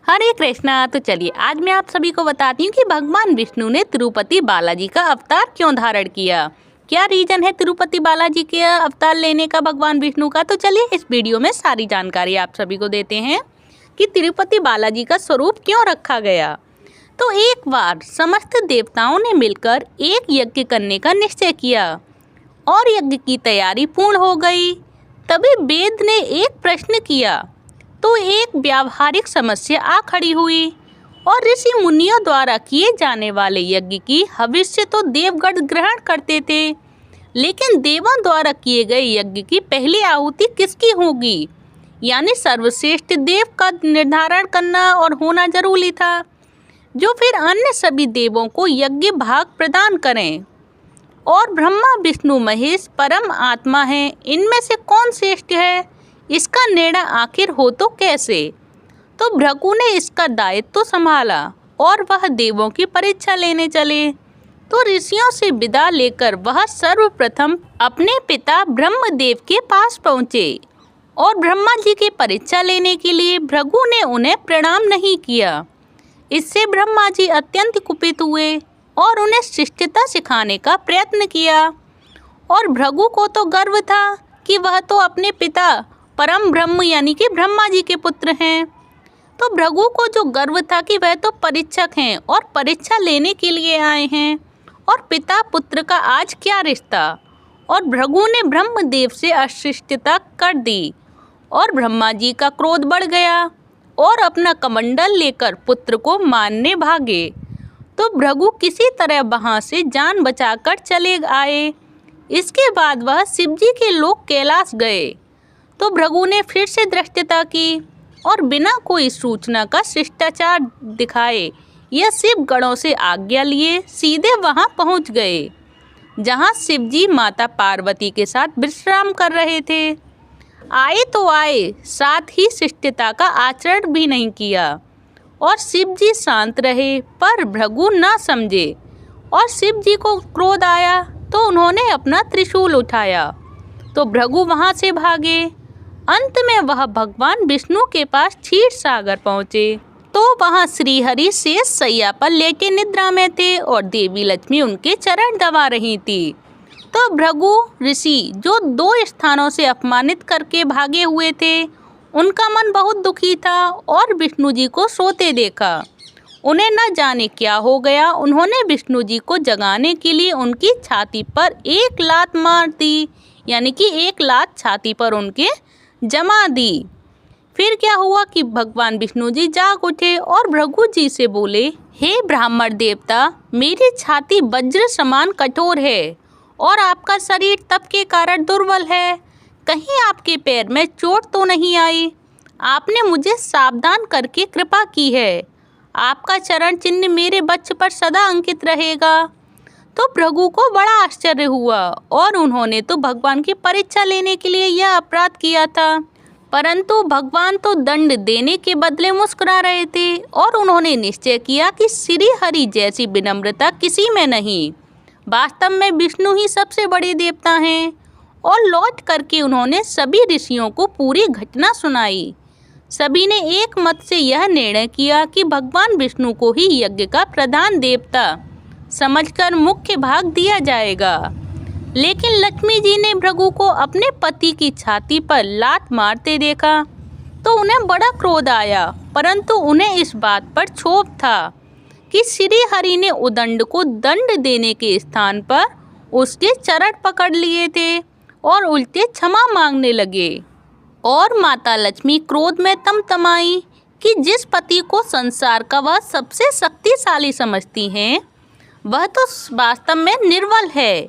हरे कृष्णा। तो चलिए आज मैं आप सभी को बताती हूँ कि भगवान विष्णु ने तिरुपति बालाजी का अवतार क्यों धारण किया। क्या रीजन है तिरुपति बालाजी के अवतार लेने का भगवान विष्णु का। तो चलिए इस वीडियो में सारी जानकारी आप सभी को देते हैं कि तिरुपति बालाजी का स्वरूप क्यों रखा गया। तो एक बार समस्त देवताओं ने मिलकर एक यज्ञ करने का निश्चय किया और यज्ञ की तैयारी पूर्ण हो गई। तभी वेद ने एक प्रश्न किया तो एक व्यावहारिक समस्या आ खड़ी हुई और ऋषि मुनियों द्वारा किए जाने वाले यज्ञ की हविष्य तो देवगण ग्रहण करते थे, लेकिन देवों द्वारा किए गए यज्ञ की पहली आहुति किसकी होगी, यानी सर्वश्रेष्ठ देव का निर्धारण करना और होना जरूरी था, जो फिर अन्य सभी देवों को यज्ञ भाग प्रदान करें। और ब्रह्मा विष्णु महेश परम आत्मा हैं, इनमें से कौन श्रेष्ठ है, इसका निर्णय आखिर हो तो कैसे। तो भृगु ने इसका दायित्व तो संभाला और वह देवों की परीक्षा लेने चले। तो ऋषियों से विदा लेकर वह सर्वप्रथम अपने पिता ब्रह्मदेव के पास पहुँचे और ब्रह्मा जी की परीक्षा लेने के लिए भृगु ने उन्हें प्रणाम नहीं किया। इससे ब्रह्मा जी अत्यंत कुपित हुए और उन्हें शिष्टता सिखाने का प्रयत्न किया। और भृगु को तो गर्व था कि वह तो अपने पिता परम ब्रह्म यानी कि ब्रह्मा जी के पुत्र हैं। तो भृगु को जो गर्व था कि वह तो परीक्षक हैं और परीक्षा लेने के लिए आए हैं, और पिता पुत्र का आज क्या रिश्ता। और भृगु ने ब्रह्मदेव से अशिष्टता कर दी और ब्रह्मा जी का क्रोध बढ़ गया और अपना कमंडल लेकर पुत्र को मारने भागे। तो भृगु किसी तरह वहाँ से जान बचाकर चले आए। इसके बाद वह शिवजी के लोक कैलाश गए। तो भृगु ने फिर से धृष्टता की और बिना कोई सूचना का शिष्टाचार दिखाए यह शिव गणों से आज्ञा लिए सीधे वहां पहुंच गए, जहां शिवजी माता पार्वती के साथ विश्राम कर रहे थे। आए तो आए, साथ ही शिष्टता का आचरण भी नहीं किया और शिवजी शांत रहे, पर भृगु ना समझे और शिवजी को क्रोध आया तो उन्होंने अपना त्रिशूल उठाया। तो भृगु वहां से भागे। अंत में वह भगवान विष्णु के पास क्षीर सागर पहुँचे। तो वहाँ श्रीहरि शेष सैया पर लेटे निद्रा में थे और देवी लक्ष्मी उनके चरण दबा रही थी। तो भृगु ऋषि जो 2 स्थानों से अपमानित करके भागे हुए थे, उनका मन बहुत दुखी था और विष्णु जी को सोते देखा। उन्हें न जाने क्या हो गया। उन्होंने विष्णु जी को जगाने के लिए उनकी छाती पर एक लात मार दी, यानी कि एक लात छाती पर उनके जमा दी। फिर क्या हुआ कि भगवान विष्णु जी जाग उठे और भृगु जी से बोले, हे ब्राह्मण देवता, मेरी छाती वज्र समान कठोर है और आपका शरीर तप के कारण दुर्बल है। कहीं आपके पैर में चोट तो नहीं आई। आपने मुझे सावधान करके कृपा की है। आपका चरण चिन्ह मेरे वक्ष पर सदा अंकित रहेगा। तो भृगु को बड़ा आश्चर्य हुआ और उन्होंने तो भगवान की परीक्षा लेने के लिए यह अपराध किया था, परंतु भगवान तो दंड देने के बदले मुस्कुरा रहे थे और उन्होंने निश्चय किया कि श्री हरि जैसी विनम्रता किसी में नहीं। वास्तव में विष्णु ही सबसे बड़े देवता हैं। और लौट करके उन्होंने सभी ऋषियों को पूरी घटना सुनाई। सभी ने एक मत से यह निर्णय किया कि भगवान विष्णु को ही यज्ञ का प्रधान देवता समझकर मुख्य भाग दिया जाएगा। लेकिन लक्ष्मी जी ने भृगु को अपने पति की छाती पर लात मारते देखा तो उन्हें बड़ा क्रोध आया, परंतु उन्हें इस बात पर क्षोभ था कि श्री हरि ने उदंड को दंड देने के स्थान पर उसके चरण पकड़ लिए थे और उल्टे क्षमा मांगने लगे। और माता लक्ष्मी क्रोध में तमतमाई कि जिस पति को संसार का वह सबसे शक्तिशाली समझती हैं, वह तो वास्तव में निर्बल है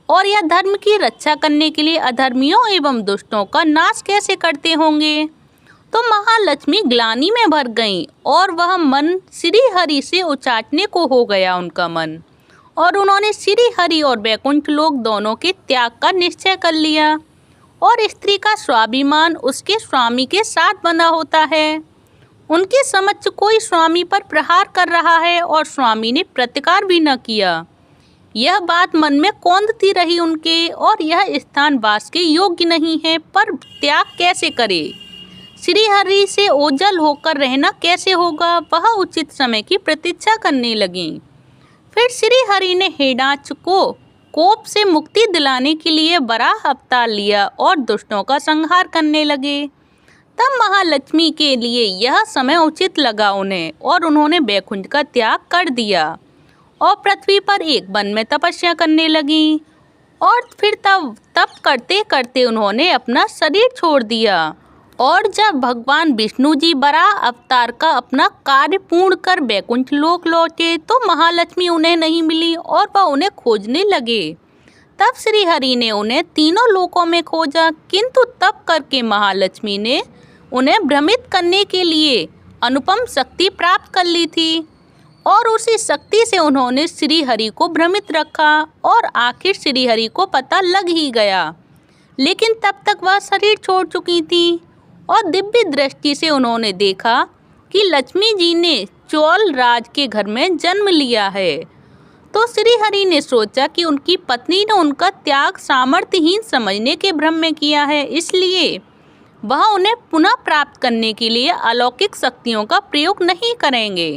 और यह धर्म की रक्षा करने के लिए अधर्मियों एवं दुष्टों का नाश कैसे करते होंगे। तो महालक्ष्मी ग्लानि में भर गईं और वह मन श्री हरि से उचाटने को हो गया उनका मन, और उन्होंने श्री हरि और वैकुंठ लोक दोनों के त्याग का निश्चय कर लिया। और स्त्री का स्वाभिमान उसके स्वामी के साथ बंधा होता है। उनके समक्ष कोई स्वामी पर प्रहार कर रहा है और स्वामी ने प्रतिकार भी न किया। यह बात मन में कौंधती रही उनके, और यह स्थान वास के योग्य नहीं है, पर त्याग कैसे करे। श्रीहरि से ओझल होकर रहना कैसे होगा, वह उचित समय की प्रतीक्षा करने लगी। फिर श्रीहरि ने हिरण्याक्ष को कोप से मुक्ति दिलाने के लिए वराह अवतार लिया और दुष्टों का संहार करने लगे। तब महालक्ष्मी के लिए यह समय उचित लगा उन्हें, और उन्होंने बैकुंठ का त्याग कर दिया और पृथ्वी पर एक वन में तपस्या करने लगी। और फिर तप करते करते उन्होंने अपना शरीर छोड़ दिया। और जब भगवान विष्णु जी वराह अवतार का अपना कार्य पूर्ण कर बैकुंठ लोक लौटे तो महालक्ष्मी उन्हें नहीं मिली और वह उन्हें खोजने लगे। तब श्रीहरि ने उन्हें तीनों लोकों में खोजा, किंतु तप करके महालक्ष्मी ने उन्हें भ्रमित करने के लिए अनुपम शक्ति प्राप्त कर ली थी, और उसी शक्ति से उन्होंने श्रीहरि को भ्रमित रखा और आखिर श्रीहरि को पता लग ही गया। लेकिन तब तक वह शरीर छोड़ चुकी थी और दिव्य दृष्टि से उन्होंने देखा कि लक्ष्मी जी ने चोल राज के घर में जन्म लिया है। तो श्रीहरि ने सोचा कि उनकी पत्नी ने उनका त्याग सामर्थ्यहीन समझने के भ्रम में किया है, इसलिए वह उन्हें पुनः प्राप्त करने के लिए अलौकिक शक्तियों का प्रयोग नहीं करेंगे।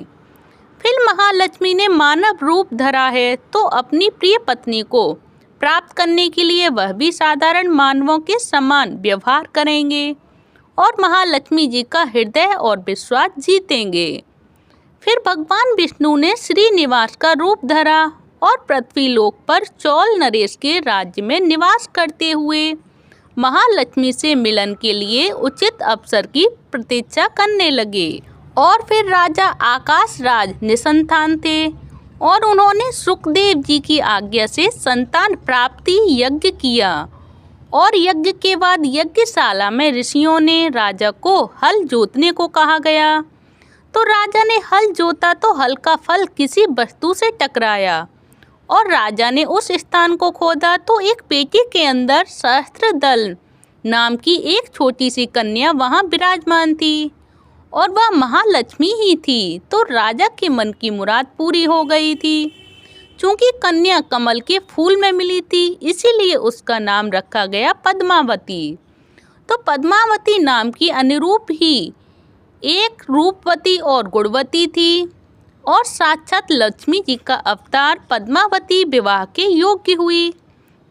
फिर महालक्ष्मी ने मानव रूप धरा है, तो अपनी प्रिय पत्नी को प्राप्त करने के लिए वह भी साधारण मानवों के समान व्यवहार करेंगे और महालक्ष्मी जी का हृदय और विश्वास जीतेंगे। फिर भगवान विष्णु ने श्रीनिवास का रूप धरा और पृथ्वी लोक पर चोल नरेश के राज्य में निवास करते हुए महालक्ष्मी से मिलन के लिए उचित अवसर की प्रतीक्षा करने लगे। और फिर राजा आकाश राज निसंतान थे और उन्होंने सुखदेव जी की आज्ञा से संतान प्राप्ति यज्ञ किया, और यज्ञ के बाद यज्ञशाला में ऋषियों ने राजा को हल जोतने को कहा गया। तो राजा ने हल जोता तो हल का फल किसी वस्तु से टकराया और राजा ने उस स्थान को खोदा तो एक पेटी के अंदर सहस्त्रदल नाम की एक छोटी सी कन्या वहां विराजमान थी, और वह महालक्ष्मी ही थी। तो राजा के मन की मुराद पूरी हो गई थी। चूंकि कन्या कमल के फूल में मिली थी, इसीलिए उसका नाम रखा गया पद्मावती। तो पद्मावती नाम की अनुरूप ही एक रूपवती और गुणवती थी, और साक्षात लक्ष्मी जी का अवतार पद्मावती विवाह के योग्य हुई।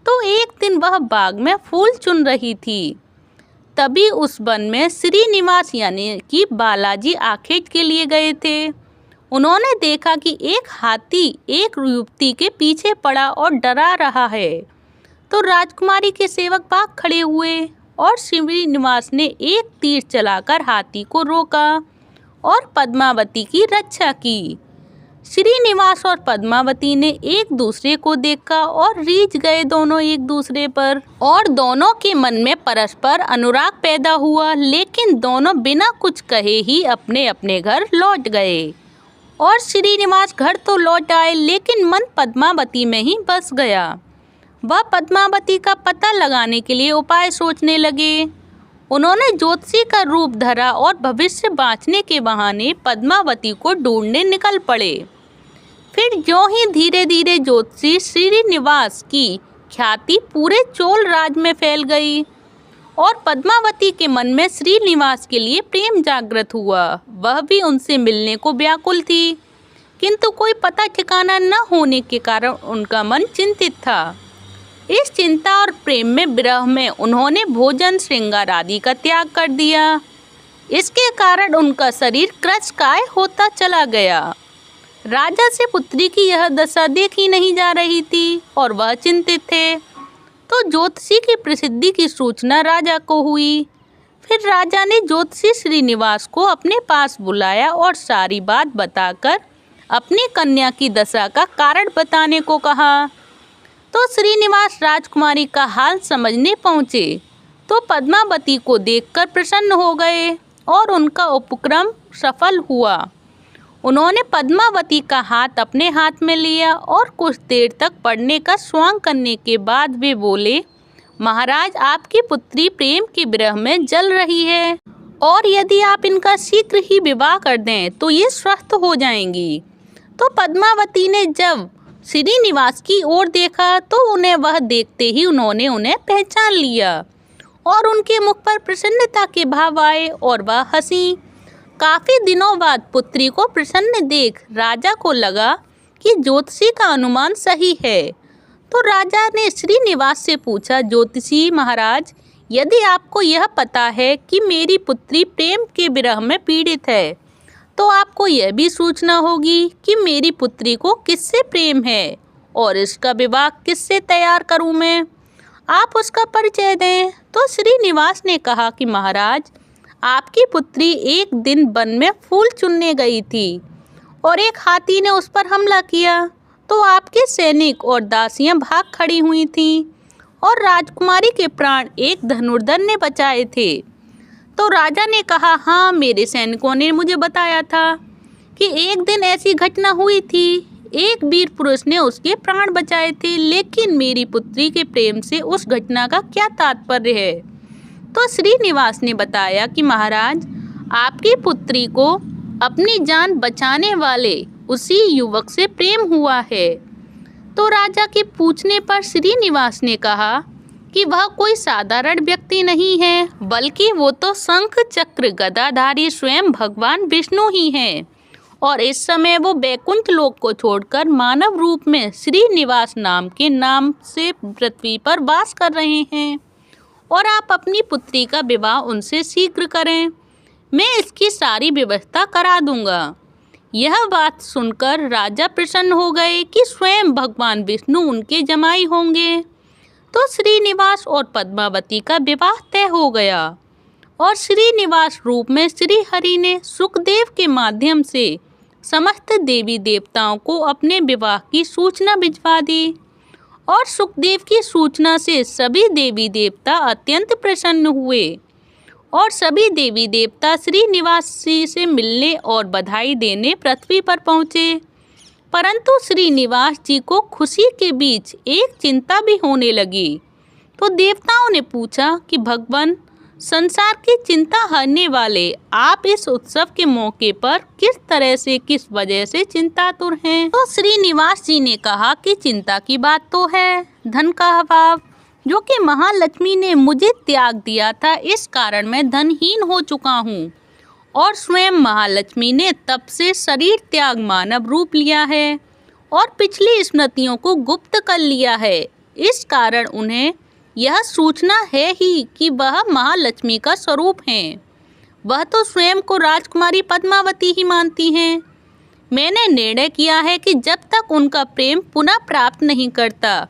तो एक दिन वह बाग में फूल चुन रही थी, तभी उस वन में श्रीनिवास यानी कि बालाजी आखेट के लिए गए थे। उन्होंने देखा कि एक हाथी एक युवती के पीछे पड़ा और डरा रहा है। तो राजकुमारी के सेवक भाग खड़े हुए और श्रीनिवास ने एक तीर चलाकर हाथी को रोका और पद्मावती की रक्षा की। श्रीनिवास और पद्मावती ने एक दूसरे को देखा और रीझ गए दोनों एक दूसरे पर, और दोनों के मन में परस्पर अनुराग पैदा हुआ। लेकिन दोनों बिना कुछ कहे ही अपने अपने घर लौट गए, और श्रीनिवास घर तो लौट आए लेकिन मन पद्मावती में ही बस गया। वह पद्मावती का पता लगाने के लिए उपाय सोचने लगे। उन्होंने ज्योतिषी का रूप धरा और भविष्य बाँचने के बहाने पद्मावती को ढूंढने निकल पड़े। फिर जो ही धीरे धीरे ज्योतिषी श्रीनिवास की ख्याति पूरे चोल राज में फैल गई, और पद्मावती के मन में श्रीनिवास के लिए प्रेम जागृत हुआ। वह भी उनसे मिलने को व्याकुल थी, किंतु कोई पता ठिकाना न होने के कारण उनका मन चिंतित था। इस चिंता और प्रेम में विरह में उन्होंने भोजन श्रृंगार आदि का त्याग कर दिया। इसके कारण उनका शरीर क्रशकाय होता चला गया। राजा से पुत्री की यह दशा देखी नहीं जा रही थी और वह चिंतित थे। तो ज्योतिषी की प्रसिद्धि की सूचना राजा को हुई। फिर राजा ने ज्योतिषी श्रीनिवास को अपने पास बुलाया और सारी बात बताकर अपनी कन्या की दशा का कारण बताने को कहा। तो श्रीनिवास राजकुमारी का हाल समझने पहुँचे तो पद्मावती को देखकर प्रसन्न हो गए और उनका उपक्रम सफल हुआ। उन्होंने पद्मावती का हाथ अपने हाथ में लिया और कुछ देर तक पढ़ने का स्वांग करने के बाद वे बोले, महाराज, आपकी पुत्री प्रेम के विरह में जल रही है और यदि आप इनका शीघ्र ही विवाह कर दें तो ये स्वस्थ हो जाएंगी। तो पद्मावती ने जब श्रीनिवास की ओर देखा तो उन्हें वह देखते ही उन्होंने उन्हें पहचान लिया और उनके मुख पर प्रसन्नता के भाव आए और वह हंसी। काफी दिनों बाद पुत्री को प्रसन्न देख राजा को लगा कि ज्योतिषी का अनुमान सही है। तो राजा ने श्रीनिवास से पूछा, ज्योतिषी महाराज, यदि आपको यह पता है कि मेरी पुत्री प्रेम के विरह में पीड़ित है, तो आपको यह भी सूचना होगी कि मेरी पुत्री को किससे प्रेम है और इसका विवाह किससे तैयार करूं मैं। आप उसका परिचय दें। तो श्रीनिवास ने कहा कि महाराज, आपकी पुत्री एक दिन वन में फूल चुनने गई थी और एक हाथी ने उस पर हमला किया, तो आपके सैनिक और दासियां भाग खड़ी हुई थीं और राजकुमारी के प्राण एक धनुर्धर ने बचाए थे। तो राजा ने कहा, हाँ, मेरे सैनिकों ने मुझे बताया था कि एक दिन ऐसी घटना हुई थी, एक वीर पुरुष ने उसके प्राण बचाए थे, लेकिन मेरी पुत्री के प्रेम से उस घटना का क्या तात्पर्य है। तो श्रीनिवास ने बताया कि महाराज, आपकी पुत्री को अपनी जान बचाने वाले उसी युवक से प्रेम हुआ है। तो राजा के पूछने पर श्रीनिवास ने कहा कि वह कोई साधारण व्यक्ति नहीं है, बल्कि वो तो शंख चक्र गदाधारी स्वयं भगवान विष्णु ही हैं और इस समय वो बैकुंठ लोक को छोड़कर मानव रूप में श्रीनिवास नाम से पृथ्वी पर वास कर रहे हैं और आप अपनी पुत्री का विवाह उनसे शीघ्र करें। मैं इसकी सारी व्यवस्था करा दूंगा। यह बात सुनकर राजा प्रसन्न हो गए कि स्वयं भगवान विष्णु उनके जमाई होंगे। तो श्रीनिवास और पद्मावती का विवाह तय हो गया और श्रीनिवास रूप में श्री हरि ने सुखदेव के माध्यम से समस्त देवी देवताओं को अपने विवाह की सूचना भिजवा दी और सुखदेव की सूचना से सभी देवी देवता अत्यंत प्रसन्न हुए और सभी देवी देवता श्रीनिवास जी से मिलने और बधाई देने पृथ्वी पर पहुँचे। परंतु श्रीनिवास जी को खुशी के बीच एक चिंता भी होने लगी। तो देवताओं ने पूछा कि भगवान, संसार की चिंता हरने वाले आप इस उत्सव के मौके पर किस तरह से, किस वजह से चिंतातुर हैं। तो श्रीनिवास जी ने कहा कि चिंता की बात तो है, धन का अभाव, जो कि महालक्ष्मी ने मुझे त्याग दिया था, इस कारण मैं धनहीन हो चुका हूँ और स्वयं महालक्ष्मी ने तब से शरीर त्याग मानव रूप लिया है और पिछली स्मृतियों को गुप्त कर लिया है। इस कारण उन्हें यह सूचना है ही कि वह महालक्ष्मी का स्वरूप हैं। वह तो स्वयं को राजकुमारी पद्मावती ही मानती हैं। मैंने निर्णय किया है कि जब तक उनका प्रेम पुनः प्राप्त नहीं करता,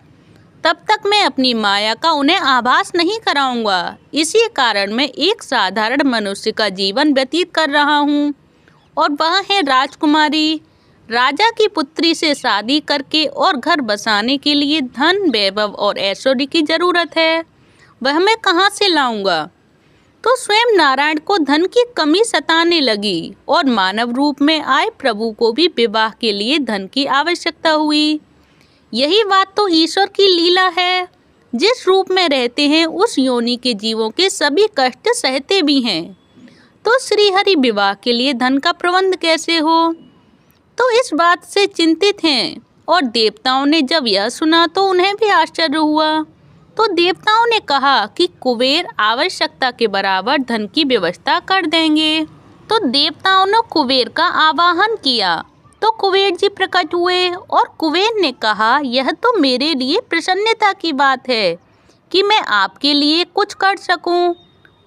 तब तक मैं अपनी माया का उन्हें आभास नहीं कराऊंगा। इसी कारण मैं एक साधारण मनुष्य का जीवन व्यतीत कर रहा हूँ और वह है राजकुमारी। राजा की पुत्री से शादी करके और घर बसाने के लिए धन, वैभव और ऐश्वर्य की जरूरत है, वह मैं कहाँ से लाऊंगा। तो स्वयं नारायण को धन की कमी सताने लगी और मानव रूप में आए प्रभु को भी विवाह के लिए धन की आवश्यकता हुई। यही बात तो ईश्वर की लीला है। जिस रूप में रहते हैं उस योनि के जीवों के सभी कष्ट सहते भी हैं। तो श्रीहरि विवाह के लिए धन का प्रबंध कैसे हो, तो इस बात से चिंतित हैं। और देवताओं ने जब यह सुना तो उन्हें भी आश्चर्य हुआ। तो देवताओं ने कहा कि कुबेर आवश्यकता के बराबर धन की व्यवस्था कर देंगे। तो देवताओं ने कुबेर का आवाहन किया तो कुबेर जी प्रकट हुए और कुबेर ने कहा, यह तो मेरे लिए प्रसन्नता की बात है कि मैं आपके लिए कुछ कर सकूं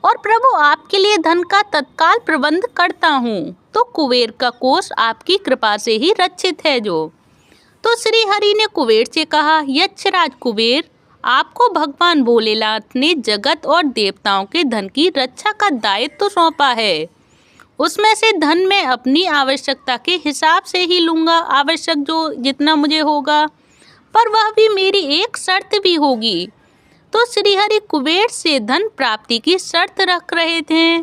और प्रभु आपके लिए धन का तत्काल प्रबंध करता हूँ। तो कुबेर का कोष आपकी कृपा से ही रक्षित है जो। तो श्री हरि ने कुबेर से कहा, यक्षराज कुबेर, आपको भगवान भोलेनाथ ने जगत और देवताओं के धन की रक्षा का दायित्व तो सौंपा है। उसमें से धन मैं अपनी आवश्यकता के हिसाब से ही लूँगा, आवश्यक जो जितना मुझे होगा, पर वह भी मेरी एक शर्त भी होगी। तो श्रीहरि कुबेर से धन प्राप्ति की शर्त रख रहे थे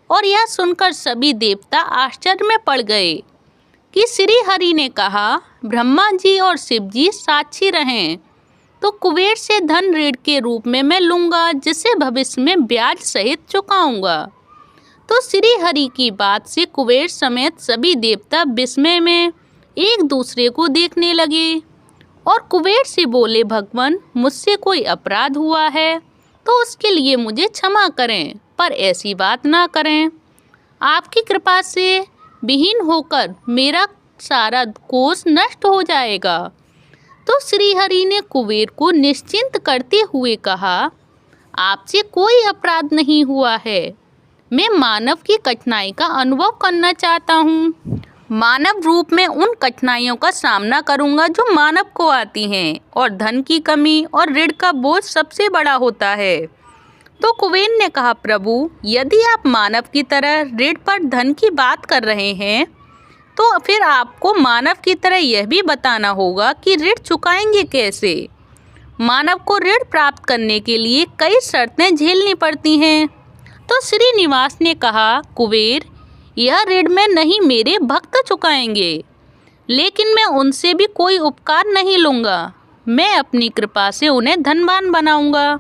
और यह सुनकर सभी देवता आश्चर्य में पड़ गए कि श्रीहरि ने कहा, ब्रह्मा जी और शिव जी साक्षी रहें, तो कुबेर से धन ऋण के रूप में मैं लूँगा, जिसे भविष्य में ब्याज सहित चुकाऊँगा। तो श्रीहरि की बात से कुबेर समेत सभी देवता विस्मय में एक दूसरे को देखने लगे और कुबेर से बोले, भगवान, मुझसे कोई अपराध हुआ है तो उसके लिए मुझे क्षमा करें, पर ऐसी बात ना करें। आपकी कृपा से विहीन होकर मेरा सारा कोष नष्ट हो जाएगा। तो श्री हरि ने कुबेर को निश्चिंत करते हुए कहा, आपसे कोई अपराध नहीं हुआ है। मैं मानव की कठिनाई का अनुभव करना चाहता हूँ। मानव रूप में उन कठिनाइयों का सामना करूँगा जो मानव को आती हैं, और धन की कमी और ऋण का बोझ सबसे बड़ा होता है। तो कुबेर ने कहा, प्रभु, यदि आप मानव की तरह ऋण पर धन की बात कर रहे हैं, तो फिर आपको मानव की तरह यह भी बताना होगा कि ऋण चुकाएंगे कैसे। मानव को ऋण प्राप्त करने के लिए कई शर्तें झेलनी पड़ती हैं। तो श्रीनिवास ने कहा, कुबेर, यह ऋण में नहीं मेरे भक्त चुकाएंगे, लेकिन मैं उनसे भी कोई उपकार नहीं लूँगा। मैं अपनी कृपा से उन्हें धनवान बनाऊंगा।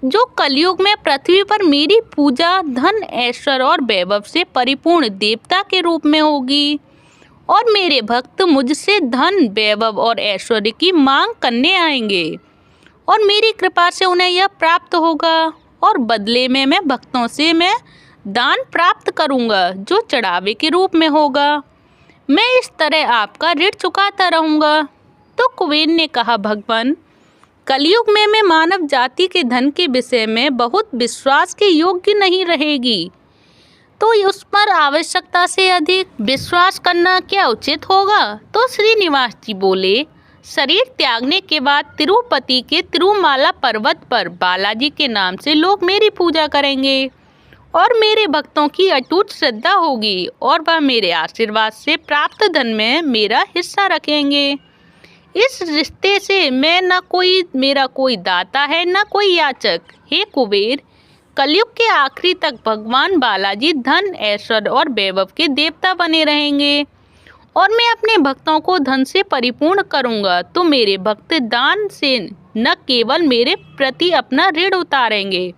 जो कलयुग में पृथ्वी पर मेरी पूजा धन ऐश्वर्य और वैभव से परिपूर्ण देवता के रूप में होगी, और मेरे भक्त मुझसे धन वैभव और ऐश्वर्य की मांग करने आएंगे, और मेरी कृपा से उन्हें यह प्राप्त होगा, और बदले में मैं भक्तों से मैं दान प्राप्त करूंगा जो चढ़ावे के रूप में होगा। मैं इस तरह आपका ऋण चुकाता रहूंगा। तो कुबेर ने कहा, भगवान, कलयुग में मैं मानव जाति के धन के विषय में बहुत विश्वास के योग्य नहीं रहेगी, तो उस पर आवश्यकता से अधिक विश्वास करना क्या उचित होगा। तो श्रीनिवास जी बोले, शरीर त्यागने के बाद तिरुपति के तिरुमाला पर्वत पर बालाजी के नाम से लोग मेरी पूजा करेंगे, और मेरे भक्तों की अटूट श्रद्धा होगी, और वह मेरे आशीर्वाद से प्राप्त धन में मेरा हिस्सा रखेंगे। इस रिश्ते से मैं मेरा कोई दाता है न कोई याचक। हे कुबेर, कलयुग के आखिरी तक भगवान बालाजी धन ऐश्वर्य और वैभव के देवता बने रहेंगे, और मैं अपने भक्तों को धन से परिपूर्ण करूंगा। तो मेरे भक्त दान से न केवल मेरे प्रति अपना ऋण उतारेंगे,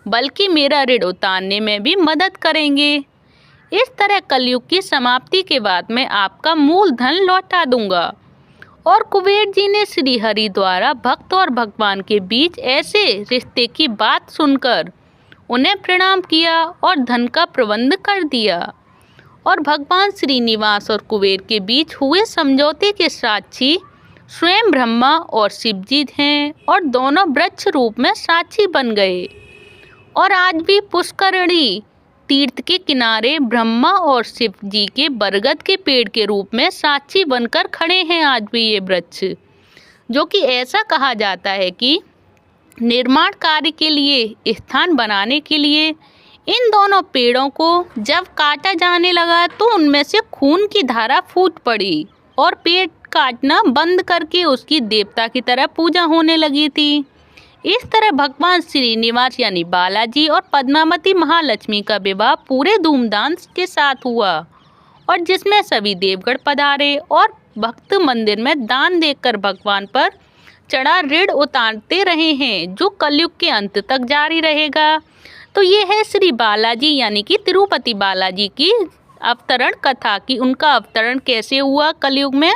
बल्कि मेरा ऋण उतारने में भी मदद करेंगे। इस तरह कलयुग की समाप्ति के बाद मैं आपका मूल धन लौटा दूंगा। और कुबेर जी ने श्री हरि द्वारा भक्त और भगवान के बीच ऐसे रिश्ते की बात सुनकर उन्हें प्रणाम किया और धन का प्रबंध कर दिया। और भगवान श्रीनिवास और कुबेर के बीच हुए समझौते के साक्षी स्वयं ब्रह्मा और शिव जी हैं, और दोनों वृक्ष रूप में साक्षी बन गए। और आज भी पुष्करणी तीर्थ के किनारे ब्रह्मा और शिव जी के बरगद के पेड़ के रूप में साक्षी बनकर खड़े हैं आज भी ये वृक्ष, जो कि ऐसा कहा जाता है कि निर्माण कार्य के लिए स्थान बनाने के लिए इन दोनों पेड़ों को जब काटा जाने लगा तो उनमें से खून की धारा फूट पड़ी, और पेड़ काटना बंद करके उसकी देवता की तरह पूजा होने लगी थी। इस तरह भगवान श्रीनिवास यानी बालाजी और पद्मावती महालक्ष्मी का विवाह पूरे धूमधाम के साथ हुआ, और जिसमें सभी देवगण पधारे और भक्त मंदिर में दान देकर भगवान पर चढ़ा ऋण उतारते रहे हैं, जो कलयुग के अंत तक जारी रहेगा। तो ये है श्री बालाजी यानी कि तिरुपति बालाजी की अवतरण कथा कि उनका अवतरण कैसे हुआ कलयुग में,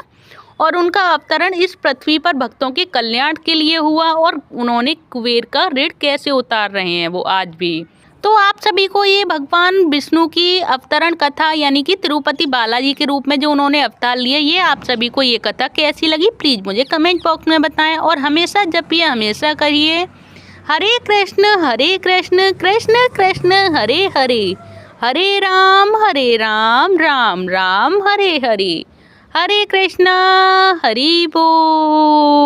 और उनका अवतरण इस पृथ्वी पर भक्तों के कल्याण के लिए हुआ, और उन्होंने कुबेर का ऋण कैसे उतार रहे हैं वो आज भी। तो आप सभी को ये भगवान विष्णु की अवतरण कथा यानी कि तिरुपति बालाजी के रूप में जो उन्होंने अवतार लिए, ये आप सभी को ये कथा कैसी लगी प्लीज़ मुझे कमेंट बॉक्स में बताएं। और हमेशा जपिए, हमेशा करिए हरे कृष्ण कृष्ण कृष्ण हरे हरे, हरे राम राम राम हरे हरे, हरे कृष्णा हरि बोल।